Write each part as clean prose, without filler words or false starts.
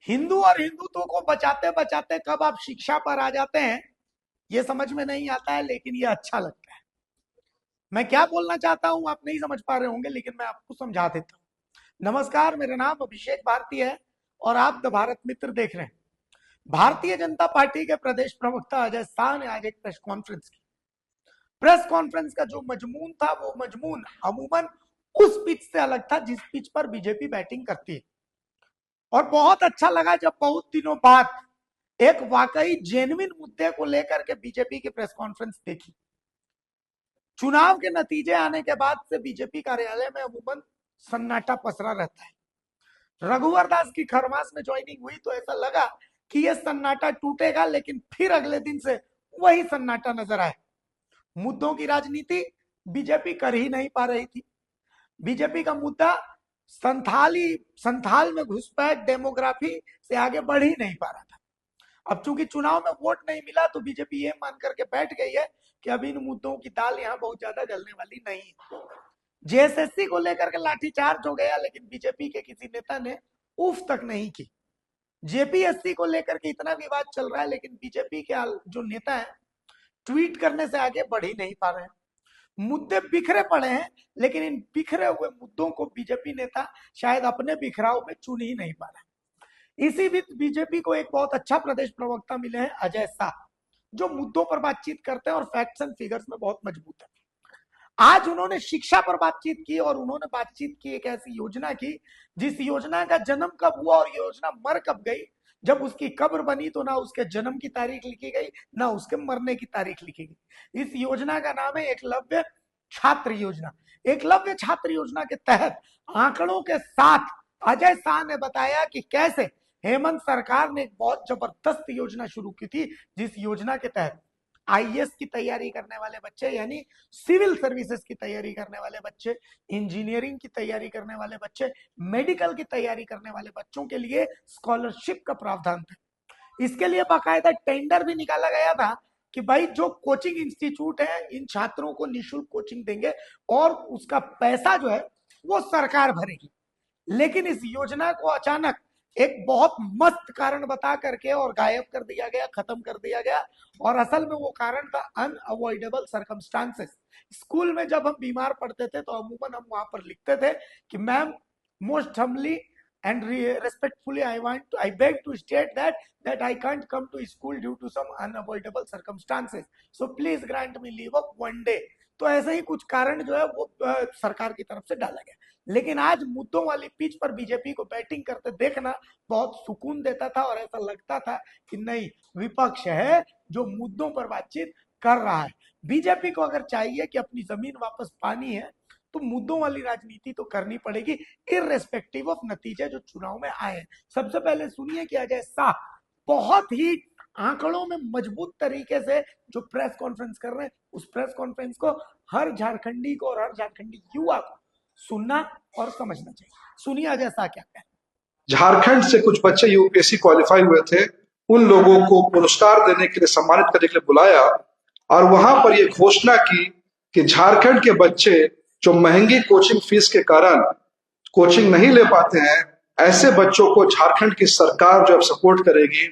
हिंदू और हिंदुत्व को बचाते बचाते कब आप शिक्षा पर आ जाते हैं ये समझ में नहीं आता है, लेकिन ये अच्छा लगता है। मैं क्या बोलना चाहता हूं आप नहीं समझ पा रहे होंगे, लेकिन मैं आपको समझा देता हूं। नमस्कार, मेरा नाम अभिषेक भारती है और आप द भारत मित्र देख रहे हैं। भारतीय जनता पार्टी के प्रदेश प्रवक्ता अजय शाह ने आज एक प्रेस कॉन्फ्रेंस की। प्रेस कॉन्फ्रेंस का जो मजमून था वो मजमून अमूमन उस पिच से अलग था जिस पिच पर बीजेपी बैटिंग करती है। और बहुत अच्छा लगा जब बहुत दिनों बाद एक वाकई जेन्युइन मुद्दे को लेकर के बीजेपी की प्रेस कॉन्फ्रेंस देखी। चुनाव के नतीजे आने के बाद से बीजेपी कार्यालय में अमूमन सन्नाटा पसरा रहता है। रघुवर दास की खरमास में ज्वाइनिंग हुई तो ऐसा लगा कि यह सन्नाटा टूटेगा, लेकिन फिर अगले दिन से वही सन्नाटा नजर आया। मुद्दों की राजनीति बीजेपी कर ही नहीं पा रही थी। बीजेपी का मुद्दा संथाल में घुसपैठ डेमोग्राफी से आगे बढ़ ही नहीं पा रहा था। अब चूंकि चुनाव में वोट नहीं मिला तो बीजेपी ये मान करके बैठ गई है कि अभी इन मुद्दों की दाल यहाँ बहुत ज्यादा गलने वाली नहीं है। जेएसएससी को लेकर के लाठीचार्ज हो गया, लेकिन बीजेपी के किसी नेता ने उफ तक नहीं की। जेपीएससी को लेकर के इतना विवाद चल रहा है, लेकिन बीजेपी के जो नेता है ट्वीट करने से आगे बढ़ ही नहीं पा रहे हैं। मुद्दे बिखरे पड़े हैं, लेकिन इन बिखरे हुए मुद्दों को बीजेपी नेता शायद अपने बिखराव में चुन ही नहीं पा रहे। इसी बीच बीजेपी को एक बहुत अच्छा प्रदेश प्रवक्ता मिले हैं, अजय शाह, जो मुद्दों पर बातचीत करते हैं और फैक्ट्स एंड फिगर्स में बहुत मजबूत है। आज उन्होंने शिक्षा पर बातचीत की और उन्होंने बातचीत की एक ऐसी योजना की जिस योजना का जन्म कब हुआ और योजना मर कब गई। जब उसकी कब्र बनी तो ना उसके जन्म की तारीख लिखी गई ना उसके मरने की तारीख लिखी गई। इस योजना का नाम है एकलव्य छात्र योजना। एकलव्य छात्र योजना के तहत आंकड़ों के साथ अजय शाह ने बताया कि कैसे हेमंत सरकार ने एक बहुत जबरदस्त योजना शुरू की थी, जिस योजना के तहत आईएएस की तैयारी करने वाले बच्चे, यानी सिविल सर्विसेज की तैयारी करने वाले बच्चे, इंजीनियरिंग की तैयारी करने वाले बच्चे, मेडिकल की तैयारी करने वाले बच्चों के लिए स्कॉलरशिप का प्रावधान था। इसके लिए बाकायदा टेंडर भी निकाला गया था कि भाई जो कोचिंग इंस्टीट्यूट है इन छात्रों को निःशुल्क कोचिंग देंगे और उसका पैसा जो है वो सरकार भरेगी। लेकिन इस योजना को अचानक एक बहुत मस्त कारण बता करके और गायब कर दिया गया, खत्म कर दिया गया। और असल में वो कारण था अनअवॉइडेबल सर्कमस्टांसेस। स्कूल में जब हम बीमार पड़ते थे तो अमूमन हम वहां पर लिखते थे कि ma'am, most humbly and respectfully I beg to state that I can't come to school due to some unavoidable circumstances, so please grant me leave of one day। तो ऐसे ही कुछ कारण जो है वो सरकार की तरफ से डाला गया। लेकिन आज मुद्दों वाली पिच पर बीजेपी को बैटिंग करते देखना बहुत सुकून देता था और ऐसा लगता था कि नहीं, विपक्ष है जो मुद्दों पर बातचीत कर रहा है। बीजेपी को अगर चाहिए कि अपनी जमीन वापस पानी है तो मुद्दों वाली राजनीति तो करनी पड़ेगी, इररेस्पेक्टिव ऑफ नतीजे जो चुनाव में आए हैं। सबसे पहले सुनिए कि अजय शाह बहुत ही आंकड़ों में मजबूत तरीके से जो प्रेस कॉन्फ्रेंस कर रहे हैं, उस प्रेस कॉन्फ्रेंस को हर झारखंडी को और हर झारखंडी युवा को सुनना और समझना चाहिए। सुनिए अजय शाह क्या कहते हैं। झारखंड से कुछ बच्चे यूपीएससी क्वालिफाई हुए थे, उन लोगों को पुरस्कार देने के लिए, सम्मानित करने के लिए बुलाया और वहां पर यह घोषणा की कि झारखंड के बच्चे जो महंगी कोचिंग फीस के कारण कोचिंग नहीं ले पाते हैं, ऐसे बच्चों को झारखंड की सरकार जो अब सपोर्ट करेगी।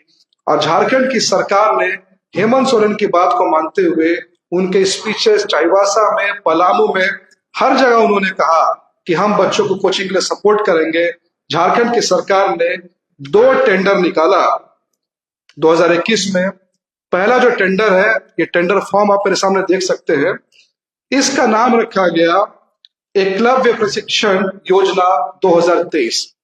और झारखंड की सरकार ने हेमंत सोरेन की बात को मानते हुए उनके स्पीचेस चाईबासा में, पलामू में, हर जगह उन्होंने कहा कि हम बच्चों को कोचिंग के लिए सपोर्ट करेंगे। झारखंड की सरकार ने 2 टेंडर निकाला 2021 में। पहला जो टेंडर है, ये टेंडर फॉर्म आप मेरे सामने देख सकते हैं, इसका नाम रखा गया एकलव्य प्रशिक्षण योजना 2023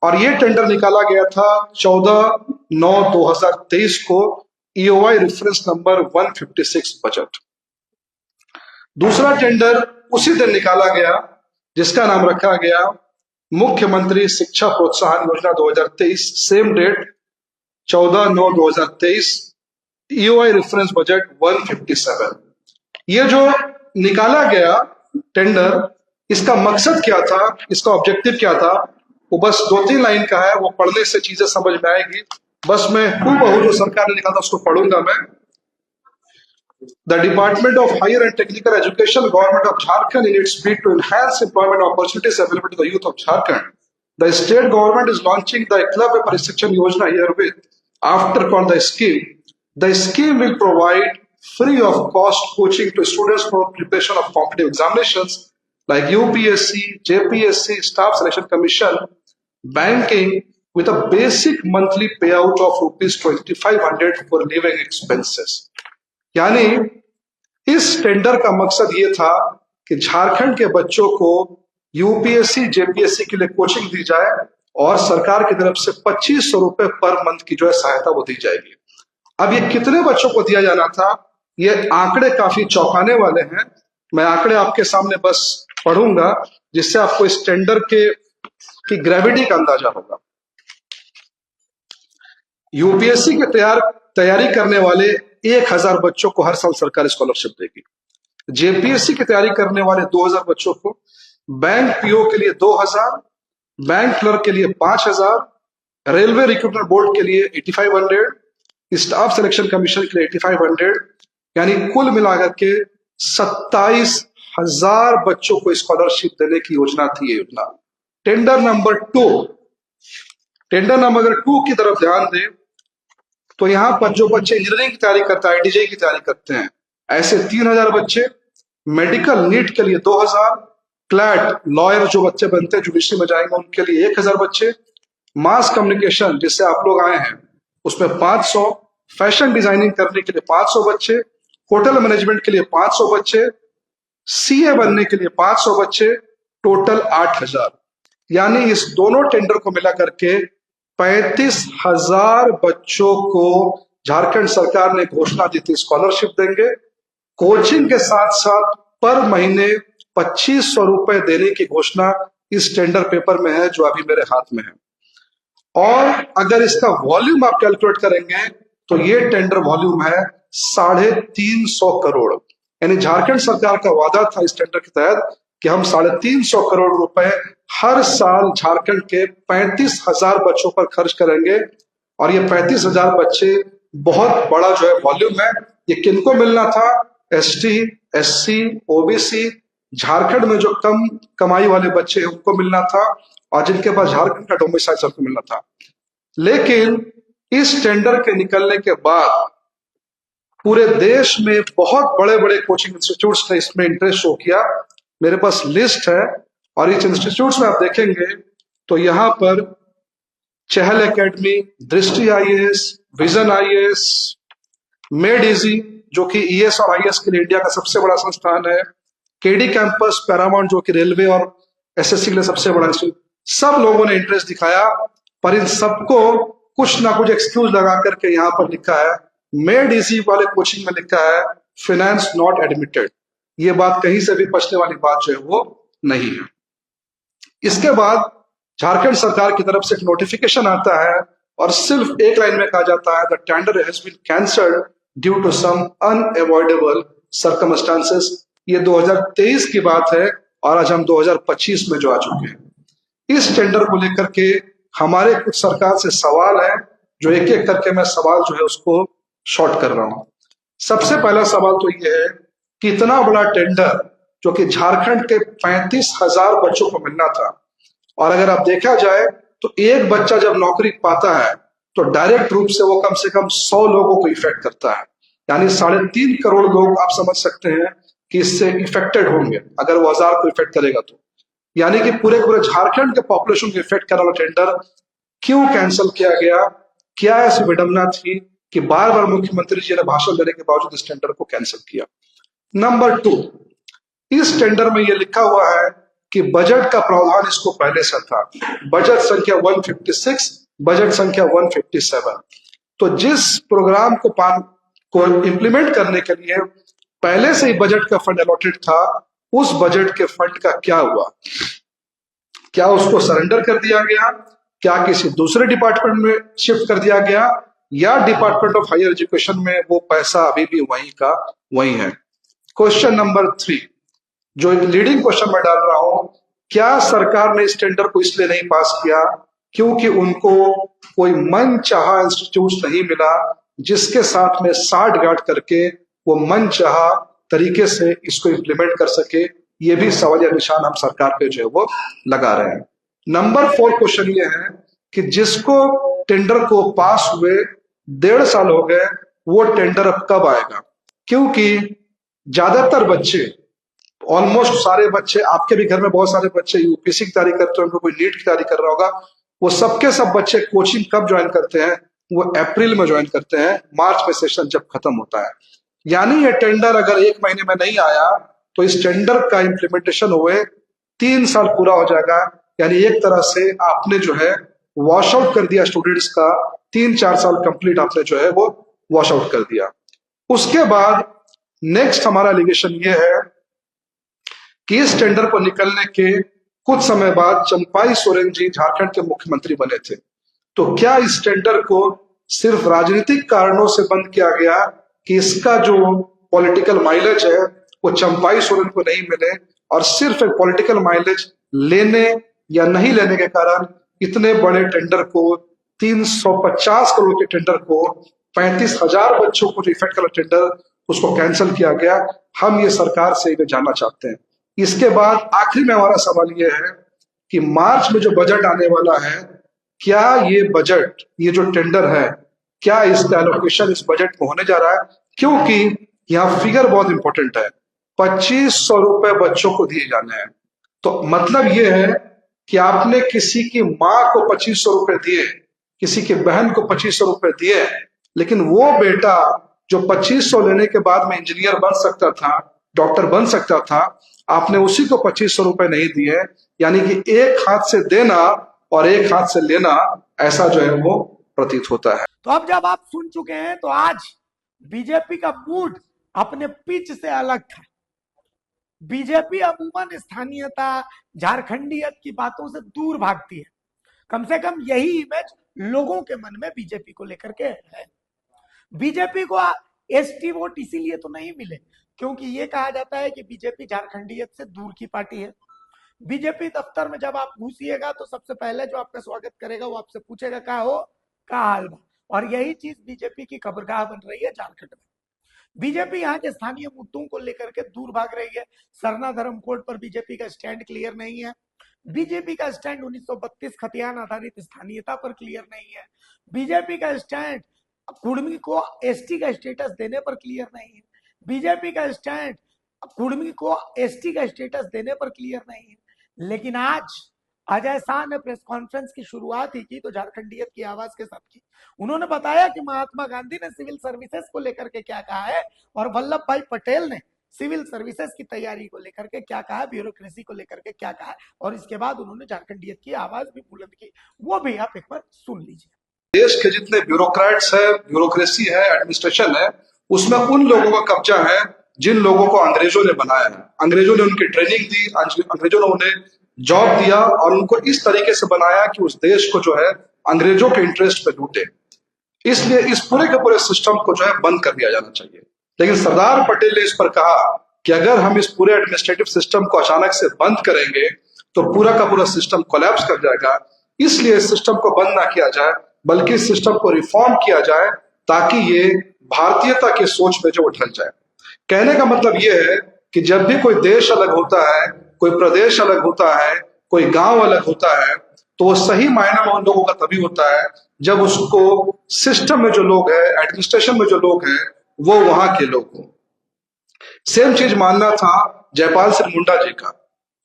और ये टेंडर निकाला गया था 14/9/2023 को, ईओआई रेफरेंस नंबर 156 बजट। दूसरा टेंडर उसी दिन निकाला गया जिसका नाम रखा गया मुख्यमंत्री शिक्षा प्रोत्साहन योजना 2023, same date 14/9/2023, EOI reference budget 157। ये जो निकाला गया टेंडर, इसका मकसद क्या था, इसका ऑब्जेक्टिव क्या था, वो बस 2-3 लाइन का है। वो पढ़ने से चीजें समझ में आएगी। बस मैं हूबहू जो सरकार ने निकाला उसको पढ़ूंगा मैं। The Department of Higher and Technical Education, Government of Jharkhand, in its bid to enhance employment opportunities available to the youth of Jharkhand, The state government is launching the Eklavya Parishikshan Yojana herewith. After called the scheme will provide free of cost coaching to students for preparation of competitive examinations like UPSC, JPSC, Staff Selection Commission, banking, with a basic monthly payout of rupees 2500 for living expenses. यानी इस tender का मकसद ये था कि झारखंड के बच्चों को यूपीएससी जेपीएससी के लिए कोचिंग दी जाए और सरकार की तरफ से 2500 रुपए पर मंथ की जो है सहायता वो दी जाएगी। अब ये कितने बच्चों को दिया जाना था, ये आंकड़े काफी चौंकाने वाले हैं। मैं आंकड़े आपके सामने बस पढ़ूंगा जिससे आपको इस टेंडर की ग्रेविटी का अंदाजा होगा। यूपीएससी की तैयारी करने वाले 1000 बच्चों को हर साल सरकार स्कॉलरशिप देगी। जेपीएससी की तैयारी करने वाले 2000 बच्चों को, बैंक पीओ के लिए 2000, बैंक क्लर्क के लिए 5000, रेलवे रिक्रूटमेंट बोर्ड के लिए 8500, स्टाफ सिलेक्शन कमीशन के लिए 8500, यानी कुल मिलाकर के 27000 बच्चों को स्कॉलरशिप देने की योजना थी ये योजना। टेंडर नंबर 2 की तरफ ध्यान दें तो यहां पर जो बच्चे इंजीनियरिंग की तैयारी करते हैं, आईटीजे की तैयारी करते हैं, ऐसे 3000 बच्चे, मेडिकल नीट के लिए 2000, क्लैट लॉयर जो बच्चे बनते हैं जुडिशरी में जाएंगे उनके लिए 1000 बच्चे, मास कम्युनिकेशन जिससे आप लोग आए हैं उसमें 500, फैशन डिजाइनिंग करने के लिए 500 बच्चे, होटल मैनेजमेंट के लिए 500 बच्चे, सीए बनने के लिए 500 बच्चे, टोटल 8000। यानी इस दोनों टेंडर को मिला करके 35000 बच्चों को झारखंड सरकार ने घोषणा दी थी स्कॉलरशिप देंगे। कोचिंग के साथ साथ पर महीने 2500 रुपए देने की घोषणा इस टेंडर पेपर में है जो अभी मेरे हाथ में है। और अगर इसका वॉल्यूम आप कैलकुलेट करेंगे तो ये टेंडर वॉल्यूम है 350 करोड़। यानी झारखंड सरकार का वादा था इस टेंडर के तहत कि हम 350 करोड़ रुपए हर साल झारखंड के 35000 बच्चों पर खर्च करेंगे। और ये 35000 बच्चे बहुत बड़ा जो है वॉल्यूम है। ये किनको मिलना था? एसटी, एससी, ओबीसी, झारखंड में जो कम कमाई वाले बच्चे हैं उनको मिलना था और जिनके पास झारखंड का डोमिसाइल सबको मिलना था। लेकिन इस टेंडर के निकलने के बाद पूरे देश में बहुत बड़े बड़े कोचिंग इंस्टीट्यूट्स ने इसमें इंटरेस्ट शो किया। मेरे पास लिस्ट है और इस इंस्टीट्यूट्स में आप देखेंगे तो यहाँ पर चहल एकेडमी, दृष्टि IAS, vision IAS, made easy जो कि ईएस और आईएएस के लिए इंडिया का सबसे बड़ा संस्थान है, केडी कैंपस, पैरामाउंट जो कि रेलवे और एसएससी के लिए सबसे बड़ा इंस्टीट्यूट, सब लोगों ने इंटरेस्ट दिखाया। पर इन सबको कुछ ना कुछ एक्सक्यूज लगा करके यहाँ पर लिखा है, मेड इजी वाले कोचिंग में लिखा है फाइनेंस नॉट एडमिटेड। ये बात कहीं से भी पछने वाली बात जो है वो नहीं है। इसके बाद झारखंड सरकार की तरफ से एक नोटिफिकेशन आता है और सिर्फ एक लाइन में कहा जाता है the tender has been cancelled due to some unavoidable circumstances. ये 2023 की बात है और आज हम 2025 में जो आ चुके हैं। इस टेंडर को लेकर के हमारे कुछ सरकार से सवाल है जो एक एक करके मैं सवाल जो है उसको शॉर्ट कर रहा हूं। सबसे पहला सवाल तो ये है कि इतना बड़ा टेंडर जो कि झारखंड के 35000 बच्चों को मिलना था, और अगर आप देखा जाए तो एक बच्चा जब नौकरी पाता है तो डायरेक्ट रूप से वो कम 100 लोगों को इफेक्ट करता है। यानी 3.5 करोड़ लोग आप समझ सकते हैं कि इससे इफेक्टेड होंगे अगर वो 1000 को इफेक्ट करेगा तो। यानी कि पूरे झारखंड के पॉपुलेशन को इफेक्ट करने वाला टेंडर क्यों कैंसिल किया गया? क्या ऐसी विडंबना थी कि बार बार मुख्यमंत्री जी ने भाषण देने के बावजूद इस टेंडर को कैंसिल किया? नंबर 2, इस टेंडर में यह लिखा हुआ है कि बजट का प्रावधान इसको पहले से था। बजट संख्या 156, बजट संख्या 157। तो जिस प्रोग्राम को इंप्लीमेंट करने के लिए पहले से ही बजट का फंड अलॉटेड था, उस बजट के फंड का क्या हुआ? क्या उसको सरेंडर कर दिया गया? क्या किसी दूसरे डिपार्टमेंट में शिफ्ट कर दिया गया? या डिपार्टमेंट ऑफ हायर एजुकेशन में वो पैसा अभी भी वहीं का वहीं है? क्वेश्चन नंबर 3, जो एक लीडिंग क्वेश्चन मैं डाल रहा हूं, क्या सरकार ने इस टेंडर को इसलिए नहीं पास किया क्योंकि उनको कोई मन चाहा इंस्टीट्यूट नहीं मिला जिसके साथ में साठ गांठ करके वो मन चाहा तरीके से इसको इम्प्लीमेंट कर सके? ये भी सवाल या निशान हम सरकार पे जो है वो लगा रहे हैं। नंबर 4 क्वेश्चन ये है कि जिसको टेंडर को पास हुए 1.5 साल हो गए, वो टेंडर अब कब आएगा? क्योंकि ज्यादातर बच्चे, ऑलमोस्ट सारे बच्चे, आपके भी घर में बहुत सारे बच्चे यूपीएससी की तैयारी करते होंगे, कोई नीट की तैयारी कर रहा होगा, वो सबके सब बच्चे कोचिंग कब ज्वाइन करते हैं? वो अप्रैल में ज्वाइन करते हैं, मार्च में सेशन जब खत्म होता है। यानी ये टेंडर अगर 1 महीने में नहीं आया तो इस टेंडर का इम्प्लीमेंटेशन हुए 3 साल पूरा हो जाएगा। यानी एक तरह से आपने जो है वॉश आउट कर दिया स्टूडेंट्स का, 3-4 साल कंप्लीट आपने जो है वो वॉश आउट कर दिया। उसके बाद नेक्स्ट हमारा एलिगेशन ये है कि इस टेंडर को निकलने के कुछ समय बाद चंपाई सोरेन जी झारखंड के मुख्यमंत्री बने थे। तो क्या इस टेंडर को सिर्फ राजनीतिक कारणों से बंद किया गया कि इसका जो पॉलिटिकल माइलेज है वो चंपाई सोरेन को नहीं मिले, और सिर्फ एक पॉलिटिकल माइलेज लेने या नहीं लेने के कारण इतने बड़े टेंडर को, 350 करोड़ के टेंडर को, 35,000 बच्चों को जो इफेक्ट कर टेंडर, उसको कैंसिल किया गया? हम ये सरकार से ये जानना चाहते हैं। इसके बाद आखिरी में हमारा सवाल ये है कि मार्च में जो बजट आने वाला है, क्या ये बजट, ये जो टेंडर है, क्या इसका एलोकेशन इस बजट में होने जा रहा है? क्योंकि यहाँ फिगर बहुत इंपॉर्टेंट है, 2500 रुपए बच्चों को दिए जाने हैं। तो मतलब ये है कि आपने किसी की माँ को 2500 रुपए दिए, किसी की बहन को 2500 रुपए दिए, लेकिन वो बेटा जो 2500 लेने के बाद में इंजीनियर बन सकता था, डॉक्टर बन सकता था, आपने उसी को 2500 रुपए नहीं दिए। यानी कि एक हाथ से देना और एक हाथ से लेना, ऐसा जो है वो प्रतीत होता है। तो अब जब आप सुन चुके हैं तो आज बीजेपी का मूड अपने पिच से अलग था। बीजेपी अमूमन स्थानीयता, झारखंडियत की बातों से दूर भागती है। कम से कम यही इमेज लोगों के मन में बीजेपी को लेकर के है। बीजेपी को एसटी वोट इसीलिए तो नहीं मिले क्योंकि ये कहा जाता है कि बीजेपी झारखंडियत से दूर की पार्टी है। बीजेपी दफ्तर में जब आप घुसिएगा तो सबसे पहले जो आपका स्वागत करेगा वो आपसे पूछेगा का हो, का हाल बा। और यही चीज बीजेपी की कब्रगाह बन रही है झारखंड में। बीजेपी यहाँ के स्थानीय मुद्दों को लेकर के दूर भाग रही है। सरना धर्म कोड पर बीजेपी का स्टैंड क्लियर नहीं है। बीजेपी का स्टैंड 1932 खतियान आधारित स्थानीयता पर क्लियर नहीं है। बीजेपी का स्टैंड कुर्मी को एसटी का स्टेटस देने पर क्लियर नहीं है। बीजेपी का स्टैंड कुर्मी को एसटी का स्टेटस देने पर क्लियर नहीं है। लेकिन आज अजय शाह ने प्रेस कॉन्फ्रेंस की शुरुआत ही की तो झारखंडियत की आवाज के साथ की। उन्होंने बताया कि महात्मा गांधी ने सिविल सर्विसेज को लेकर के क्या कहा है और वल्लभ भाई पटेल ने सिविल सर्विसेज की तैयारी को लेकर के क्या कहा है, ब्यूरोक्रेसी को लेकर के क्या कहा है, और इसके बाद उन्होंने झारखंडियत की आवाज भी बुलंद की। वो भी आप एक बार सुन लीजिए। देश के जितने ब्यूरोक्रेट्स है, ब्यूरोक्रेसी है, एडमिनिस्ट्रेशन है, उसमें उन लोगों का कब्जा है जिन लोगों को अंग्रेजों ने बनाया है। अंग्रेजों ने उनकी ट्रेनिंग दी, अंग्रेजों ने उन्हें जॉब दिया और उनको इस तरीके से बनाया कि उस देश को जो है अंग्रेजों के इंटरेस्ट पे लूटे। इसलिए इस पूरे के पूरे सिस्टम को जो है बंद कर दिया जाना चाहिए। लेकिन सरदार पटेल ने इस पर कहा कि अगर हम इस पूरे एडमिनिस्ट्रेटिव सिस्टम को अचानक से बंद करेंगे तो पूरा का पूरा सिस्टम कोलैप्स कर जाएगा। इसलिए इस सिस्टम को बंद ना किया जाए बल्कि इस सिस्टम को रिफॉर्म किया जाए ताकि ये भारतीयता की सोच में जो ढल जाए। कहने का मतलब ये है कि जब भी कोई देश अलग होता है, कोई प्रदेश अलग होता है, कोई गांव अलग होता है, तो वो सही मायने में उन लोगों का तभी होता है जब उसको सिस्टम में जो लोग हैं, एडमिनिस्ट्रेशन में जो लोग हैं, वो वहां के लोग हों। सेम चीज मानना था जयपाल सिंह मुंडा जी का।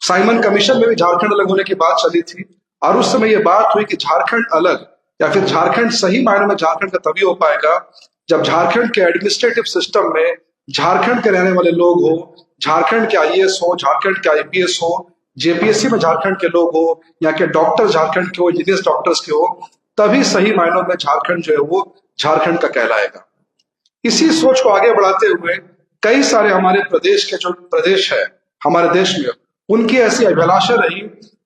साइमन कमीशन में भी झारखंड अलग होने की बात चली थी और उस समय यह बात हुई कि झारखंड अलग या फिर झारखंड सही मायने में झारखंड का तभी हो पाएगा जब झारखंड के एडमिनिस्ट्रेटिव सिस्टम में झारखंड के रहने वाले लोग हो, झारखंड के आईएएस हो, झारखंड के आईपीएस हो, जेपीएससी में झारखंड के लोग हो, या के डॉक्टर झारखंड के हो, इंजीनियर्स डॉक्टर्स के हो, तभी सही मायनों में झारखंड जो है वो झारखंड का कहलाएगा। इसी सोच को आगे बढ़ाते हुए कई सारे हमारे प्रदेश के जो प्रदेश है हमारे देश में, उनकी ऐसी अभिलाषा रही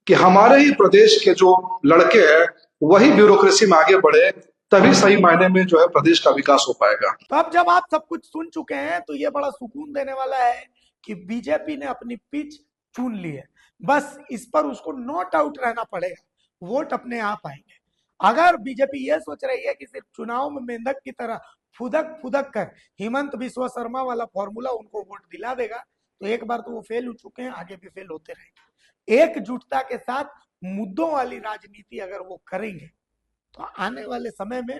कि हमारे ही प्रदेश के जो लड़के हैं वही ब्यूरोक्रेसी में आगे बढ़े, तभी सही मायने में जो है प्रदेश का विकास हो पाएगा। तो अब जब आप सब कुछ सुन चुके हैं तो ये बड़ा सुकून देने वाला है कि बीजेपी ने अपनी पिच चुन ली है। बस इस पर उसको नॉट आउट रहना पड़ेगा, वोट अपने आप आएंगे। अगर बीजेपी ये सोच रही है कि सिर्फ चुनाव में मेंढक की तरह फुदक फुदक कर हिमंत बिस्वा शर्मा वाला फॉर्मूला उनको वोट दिला देगा तो एक बार तो वो फेल हो चुके हैं, आगे भी फेल होते रहेंगे। एकजुटता के साथ मुद्दों वाली राजनीति अगर वो करेंगे तो आने वाले समय में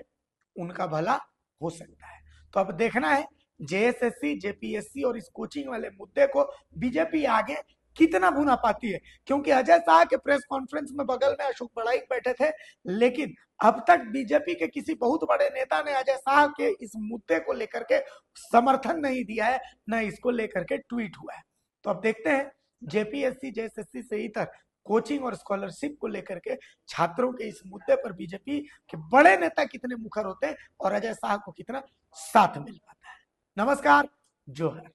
उनका भला हो सकता है। तो अब देखना है जेएसएससी, जेपीएससी और इस कोचिंग वाले मुद्दे को बीजेपी आगे कितना भुना पाती है, क्योंकि अजय शाह के प्रेस कॉन्फ्रेंस में बगल में अशोक बड़ाई बैठे थे, लेकिन अब तक बीजेपी के किसी बहुत बड़े नेता ने अजय शाह के इस मुद्दे को लेकर के समर्थन नहीं दिया है, न इसको लेकर के ट्वीट हुआ है। तो अब देखते हैं जेपीएससी, जेएसएससी से इतर कोचिंग और स्कॉलरशिप को लेकर के छात्रों के इस मुद्दे पर बीजेपी के बड़े नेता कितने मुखर होते हैं और अजय शाह को कितना साथ मिल पाता है। नमस्कार, जोहर।